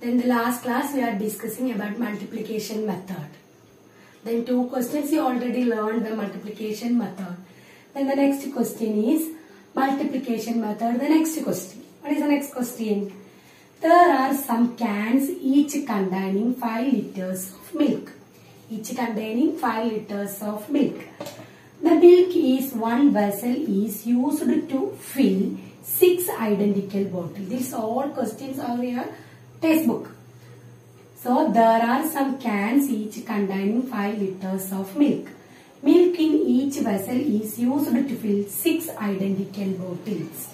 Then the last class we are discussing about multiplication method. Then 2 questions you already learned the multiplication method. Then the next question is multiplication method. The next question. What is the next question? There are some cans each containing 5 liters of milk. Each containing 5 liters of milk. The milk is one vessel is used to fill 6 identical bottles. These all questions are in your textbook. So there are some cans each containing 5 liters of milk. Milk in each vessel is used to fill 6 identical bottles.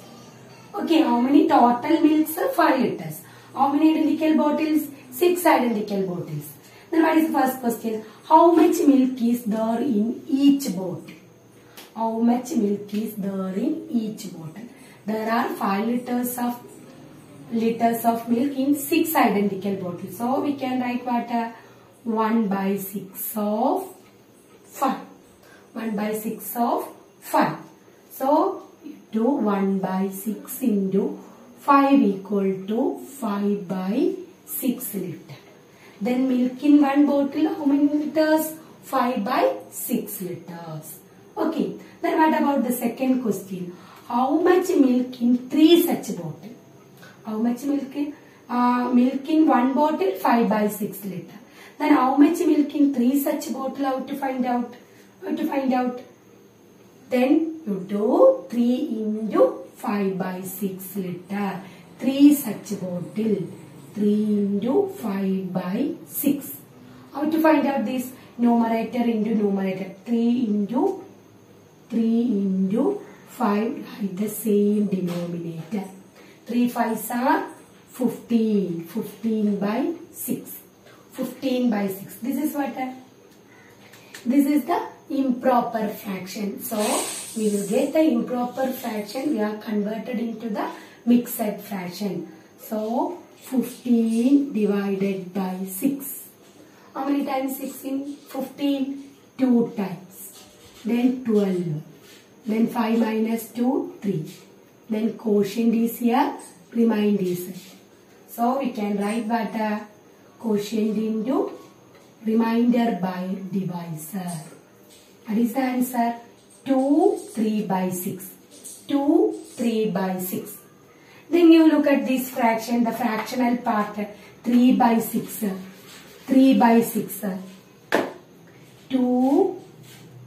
Okay, how many total milks? 5 liters. How many identical bottles? 6 identical bottles. Then what is the first question? How much milk is there in each bottle? How much milk is there in each bottle? There are 5 liters of milk in 6 identical bottles. So we can write what? 1 by 6 of 5. 1 by 6 of 5. So do 1 by 6 into 5 equal to 5 by 6 liter. Then milk in one bottle, how many liters? 5 by 6 liters. Okay. Then what about the second question? How much milk in 3 such bottles? How much milk in? Milk in one bottle, 5 by 6 liter. Then how much milk in 3 such bottles? How to find out? How to find out? Then you do 3 into 5 by 6 liter. 3 such bottle. 3 into 5 by 6. How to find out this? Numerator into numerator. 3 into 5 write the same denominator. 3 5s are 15. 15 by 6. 15 by 6. This is what? This is the improper fraction. So we will get the improper fraction. We are converted into the mixed fraction. So 15 divided by 6. How many times 6 in 15? 2 times. Then 12. Then 5 minus 2, 3. Then quotient is here, remainder is here. So we can write what? Quotient into remainder by divisor. What is the answer? 2, 3 by 6. 2, 3 by 6. Then you look at this fraction, the fractional part, 3 by 6. 3 by 6. 2,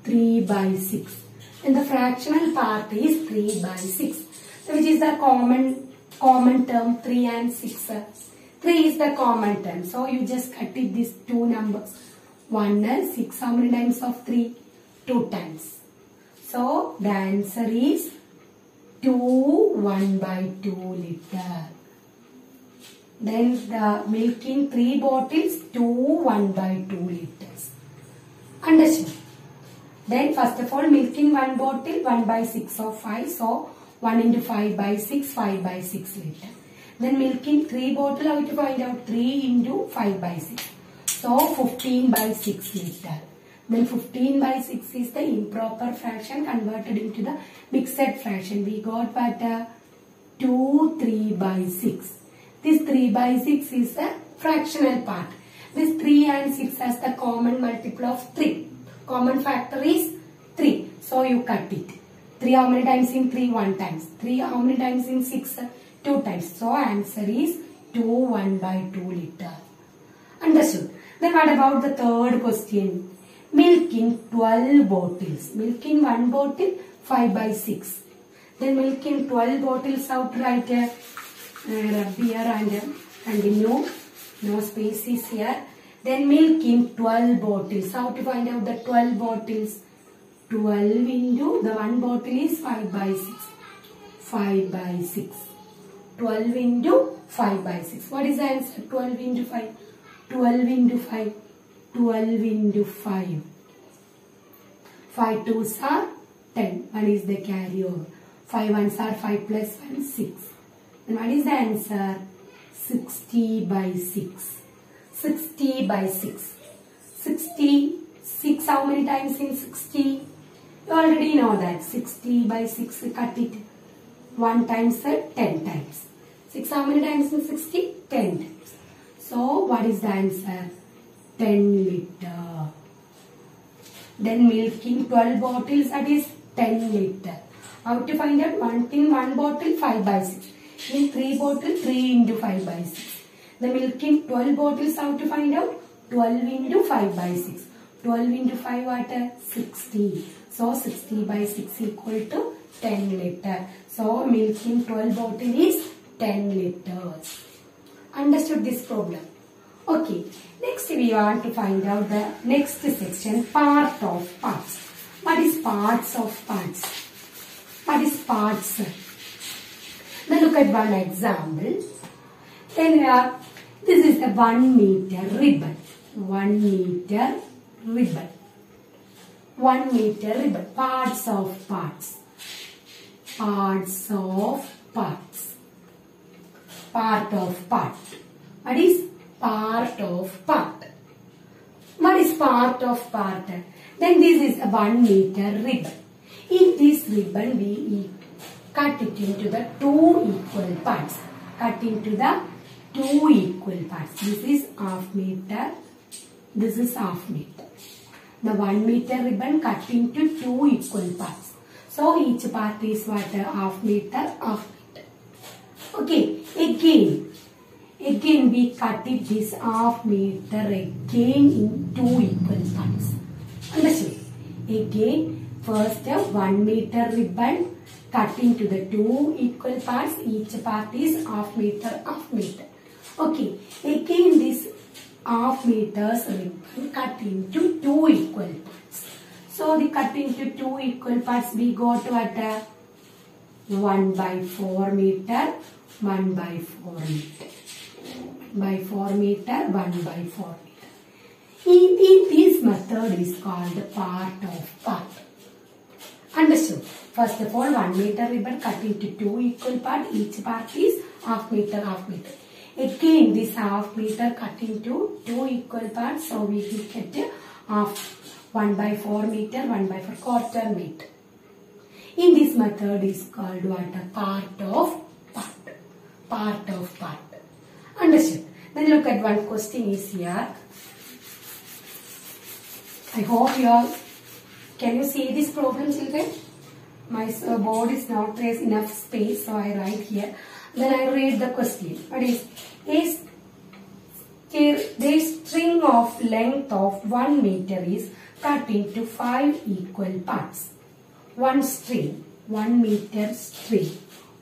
3 by 6. And the fractional part is 3 by 6. So which is the common term? 3 and 6. 3 is the common term. So you just cut it these two numbers. 1 and 6. How many times of 3? 2 times. So the answer is 2 1 by 2 liter. Then the milk in 3 bottles 2 1 by 2 liters. Understood? Then first of all milk in one bottle 1 by 6 of 5. So 1 into 5 by 6, 5 by 6 liter. Then milk in 3 bottle, how to find out? 3 into 5 by 6. So 15 by 6 liter. Then 15 by 6 is the improper fraction converted into the mixed fraction. We got what? 2 3 by 6. This 3 by 6 is the fractional part. This 3 and 6 has the common multiple of 3. Common factor is 3. So you cut it. 3 how many times in 3? 1 times. 3 how many times in 6? 2 times. So answer is 2 1 by 2 liter. Understood? Then what about the third question? Milk in 12 bottles. Milk in one bottle 5 by 6. Then milk in 12 bottles, how to write? Rub here and continue. No space is here. Then milk in 12 bottles. How to find out the 12 bottles? 12 into the one bottle is 5 by 6. 5 by 6. 12 into 5 by 6. What is the answer? 12 into 5. 12 into 5. 12 into 5. 5 2s are 10. 1 is the carryover. 5 1s are 5 plus 1, 6. And what is the answer? 60 by 6. 60 by 6. 60. 6 how many times in 60? You already know that. 60 by 6, cut it. 1 times 10 times. 6 how many times in 60? 10 times. So what is the answer? 10 liter. Then milk in 12 bottles, that is 10 liter. How to find out? In one bottle 5 by 6. In 3 bottles 3 into 5 by 6. The milk in 12 bottles, how to find out? 12 into 5 by 6. 12 into 5 what? 60. So 60 by 6 equal to 10 liter. So milk in 12 bottle is 10 liters. Understood this problem? Okay. Next we want to find out the next section, part of parts. What is parts of parts? What is parts? Now look at one example. Then this is the 1 meter ribbon. 1 meter ribbon. 1 meter ribbon. Parts of parts. Parts of parts. Part of part. What is part of part? What is part of part? Then this is a 1 meter ribbon. In this ribbon we cut it into the 2 equal parts. Cut into the 2 equal parts. This is half meter. This is half meter. The 1 meter ribbon cut into 2 equal parts. So each part is what? Half meter, half meter. Okay. Again we cut it this half meter again in 2 equal parts. Understand? Again, first 1 meter ribbon cut into the 2 equal parts. Each part is half meter, half meter. Okay. Again this half meters ribbon cut into 2 equal parts. So the cut into 2 equal parts we got what? 1 by 4 meter, 1 by 4 meter. By 4 meter, 1 by 4 meter. In this method is called part of part. Understood? First of all, 1 meter ribbon cut into 2 equal parts. Each part is half meter, half meter. Again, this half meter cut into 2 equal parts. So we will get half 1 by 4 meter, 1 by 4 quarter meter. In this method is called what? A part of part. Part of part. Understood? Then look at one question is here. I hope you all can you see this problem, children? My board is not there enough space, so I write here. Then I read the question. What is the string of length of 1 meter is cut into 5 equal parts. One string, 1 meter string.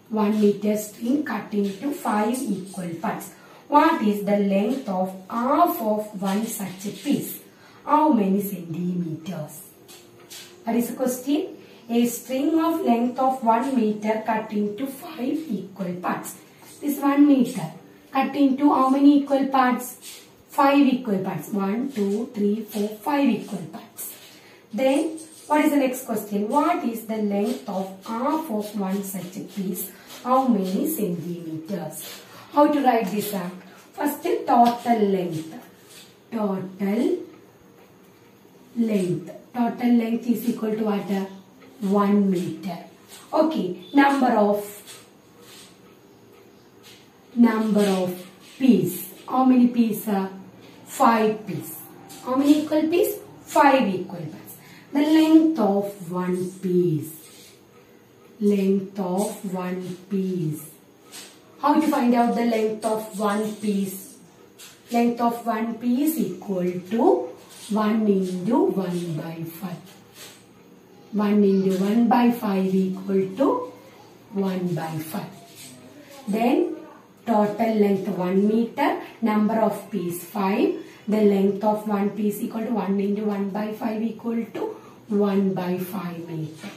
1 meter string cut into 5 equal parts. What is the length of half of one such a piece? How many centimeters? That is the question. A string of length of 1 meter cut into 5 equal parts. This 1 meter cut into how many equal parts? 5 equal parts. 1, 2, 3, 4, 5 equal parts. Then what is the next question? What is the length of half of one such a piece? How many centimeters? How to write this out? First, total length. Total length. Total length is equal to what? 1 meter. Okay. Number of piece. How many piece? 5 piece. How many equal piece? 5 equal parts. The length of one piece. Length of one piece. How to find out the length of one piece? Length of one piece equal to 1 into 1 by 5. 1 into 1 by 5 equal to 1 by 5. Then total length 1 meter, number of piece 5. The length of one piece equal to 1 into 1 by 5 equal to 1 by 5 meter.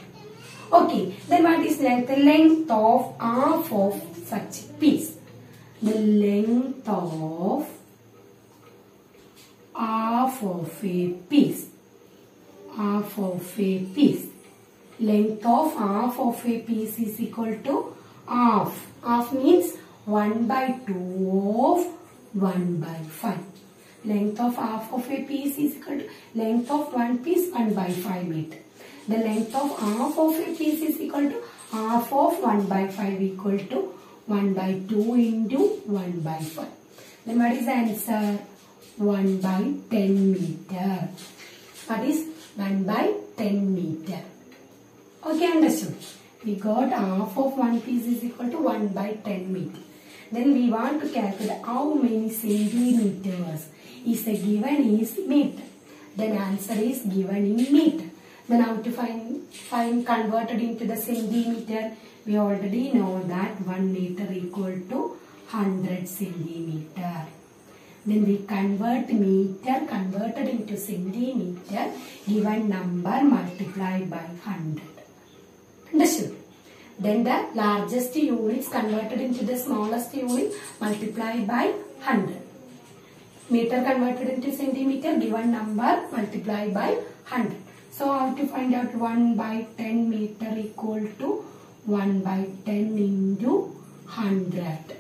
Okay, then what is length? The length of half of such piece. The length of half of a piece. Half of a piece. Length of half of a piece is equal to half. Half means 1 by 2 of 1 by 5. Length of half of a piece is equal to length of one piece 1 by 5 meter. The length of half of a piece is equal to half of 1 by 5 equal to 1 by 2 into 1 by 5. Then what is the answer? 1 by 10 meter. What is 1 by 10 meter? Okay, understood. We got half of one piece is equal to 1 by 10 meter. Then we want to calculate how many centimeters. Is the given is meter. Then answer is given in meter. Then how to find converted into the centimeter? We already know that 1 meter equal to 100 centimeter. Then we convert meter converted into centimeter, given number multiplied by 100. Understood? Then the largest units converted into the smallest unit multiplied by 100. Meter converted into centimeter, given number multiplied by 100. So how to find out 1 by 10 meter equal to 1 by 10 into 100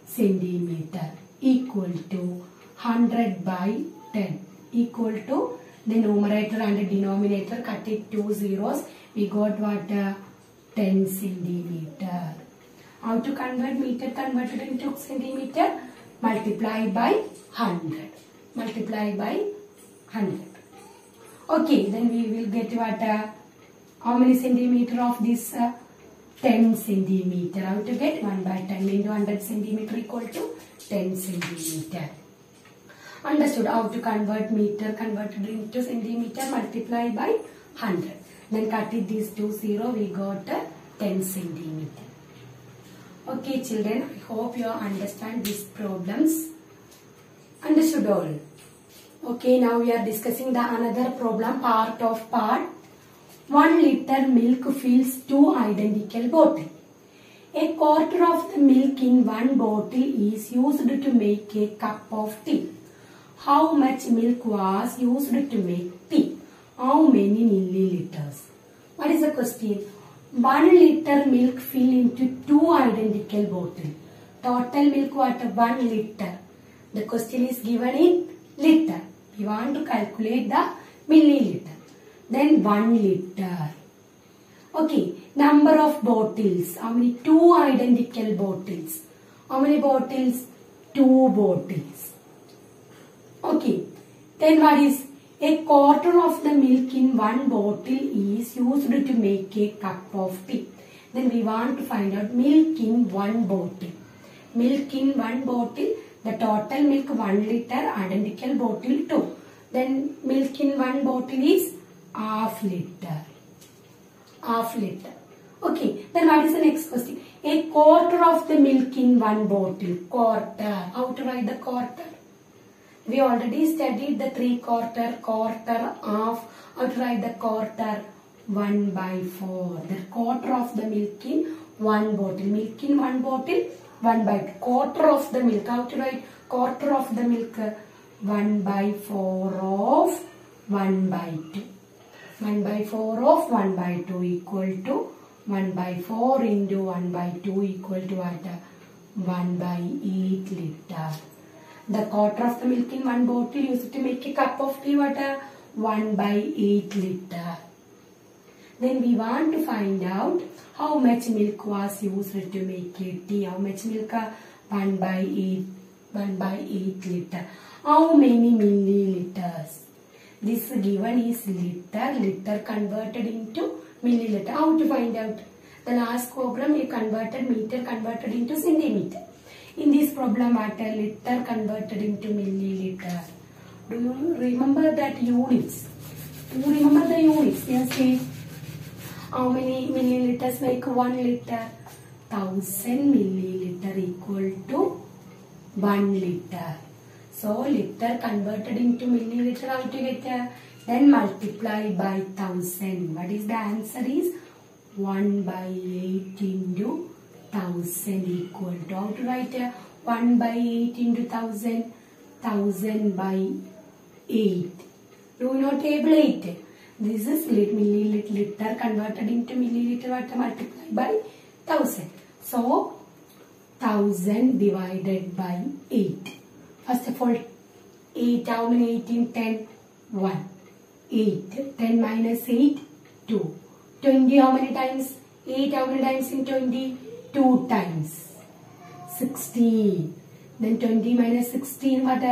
centimeter equal to 100 by 10 equal to the numerator and the denominator, cut it 2 zeros. We got what? 10 centimeter. How to convert meter converted into centimeter? Multiply by 100. Multiply by 100. Okay, then we will get what? How many centimeter of this? 10 centimeter. How to get? 1 by 10 into 100 centimeter equal to 10 centimeter. Understood how to convert meter converted into centimeter, multiply by 100. Then cut it these 2 0, we got 10 centimeter. Okay children, I hope you understand these problems. Understood all. Okay, now we are discussing the another problem, part of part. 1 liter milk fills 2 identical bottles. A quarter of the milk in one bottle is used to make a cup of tea. How much milk was used to make tea? How many milliliters? What is the question? 1 liter milk fill into 2 identical bottles. Total milk what? 1 liter. The question is given in liter. We want to calculate the milliliter. Then 1 liter. Okay, number of bottles. How many? 2 identical bottles. How many bottles? 2 bottles. Okay, then what is? A quarter of the milk in one bottle is used to make a cup of tea. Then we want to find out milk in one bottle. Milk in one bottle, the total milk 1 liter, identical bottle 2. Then milk in one bottle is half liter. Half liter. Okay, then what is the next question? A quarter of the milk in one bottle. Quarter. How to write the quarter? We already studied the 3/4, quarter, half. How to write the quarter? 1 by 4. The quarter of the milk in one bottle. Milk in one bottle, 1 by 2. Quarter of the milk. How to write quarter of the milk? 1 by 4 of 1 by 2. 1 by 4 of 1 by 2 equal to 1 by 4 into 1 by 2 equal to what? 1 by 8 liter. The quarter of the milk in one bottle used to make a cup of tea, what? 1 by 8 liter. Then we want to find out how much milk was used to make a tea. How much milk? 1 by 8. 1 by 8 liter. How many milliliters? This given is liter. Liter converted into milliliter. How to find out? The last problem we converted meter converted into centimeter. In this problem, what? Liter converted into milliliter. Do you remember that units? Do you remember the units? Yes, please. How many milliliters make 1 liter? 1000 milliliter equal to 1 liter. So, liter converted into milliliter, how to get? Then multiply by 1000. What is the answer is? 1 by 8 into 1000 equal to, how to write 1 by 8 into 1000? 1000 by 8. Do you know table 8? This is milliliter converted into milliliter, what? Multiply by 1000. So, 1000 divided by 8. First of all, 8, how many 8 in 10? 1. 8. 10 minus 8, 2. 20, how many times? 8, how many times in 20? 2 times. 16. Then 20 minus 16, what?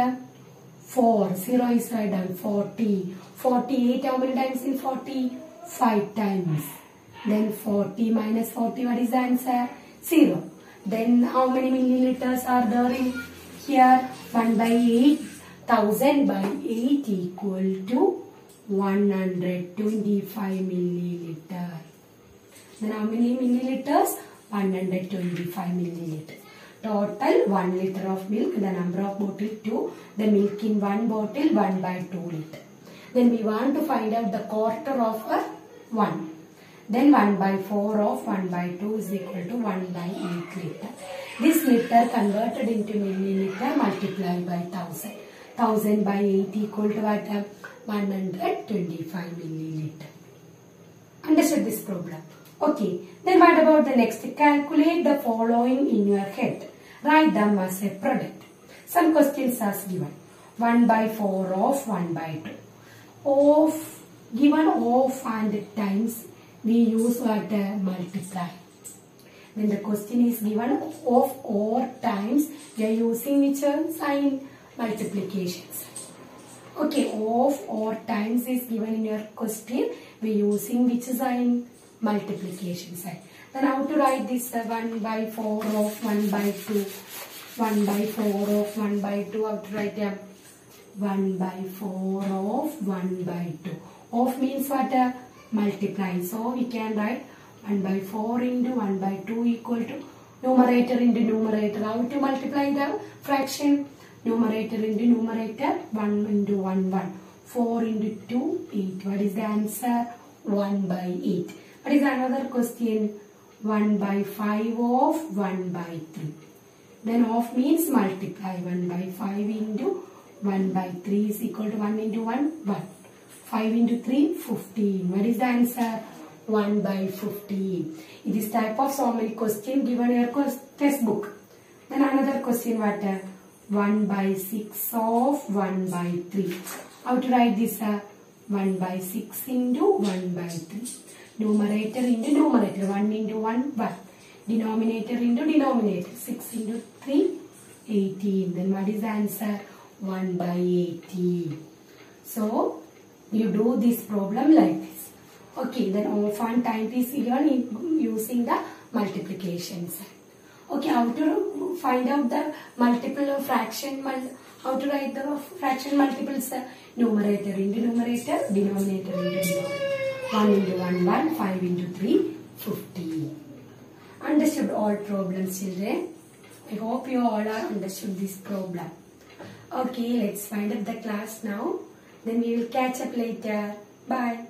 4. 0 is right down. 40. 48, how many times in 40? 5 times. Then 40 minus 40, what is the answer? 0. Then how many milliliters are there in here? 1 by 8. 1000 by 8 equal to 125 milliliter. Then how many milliliters? 125 milliliter. Total 1 liter of milk. The number of bottle 2. The milk in one bottle 1 by 2 liter. Then we want to find out the quarter of 1. Then 1 by 4 of 1 by 2 is equal to 1 by 8 liter. This liter converted into milliliter multiplied by 1000. 1000 by 8 equal to what? 125 milliliter. Understood this problem? Okay. Then what about the next? Calculate the following in your head. Write them as a product. Some questions are given. 1 by 4 of 1 by 2. Of, given of and times, we use what? Multiply. When the question is given of or times, we are using which sign? Multiplications. Okay, of or times is given in your question. We are using which sign? Multiplication sign. Then how to write this? 1 by 4 of 1 by 2. 1 by 4 of 1 by 2. How to write them? 1 by 4 of 1 by 2. Of means what? Multiply. So we can write 1 by 4 into 1 by 2 equal to numerator into numerator. How to multiply the fraction? Numerator into numerator. 1 into 1, 1. 4 into 2, 8. What is the answer? 1 by 8. What is another question? 1 by 5 of 1 by 3. Then of means multiply. 1 by 5 into 1 by 3 is equal to 1 into 1, 1. 5 into 3, 15. What is the answer? 1 by 15. It is type of so many question given in your textbook. Then another question what? 1 by 6 of 1 by 3. How to write this? 1 by 6 into 1 by 3. Numerator into numerator. 1 into 1, 1. Denominator into denominator. 6 into 3, 18. Then what is the answer? 1 by 18. So, you do this problem like this. Okay, then of and time is given using the multiplication sign. Okay, how to find out the multiple fraction? How to write the fraction multiples? Numerator into numerator, denominator into denominator. 1 into 1, 1, 5 into 3, 50. Understood all problems, children? I hope you all are understood this problem. Okay, let's find up the class now. Then we will catch up later. Bye.